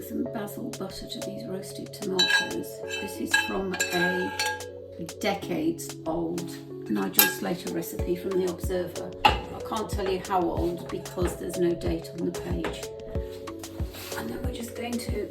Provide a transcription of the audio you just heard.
some basil butter to these roasted tomatoes. This is from a decades old Nigel Slater recipe from the Observer. I can't tell you how old because there's no date on the page. And then we're just going to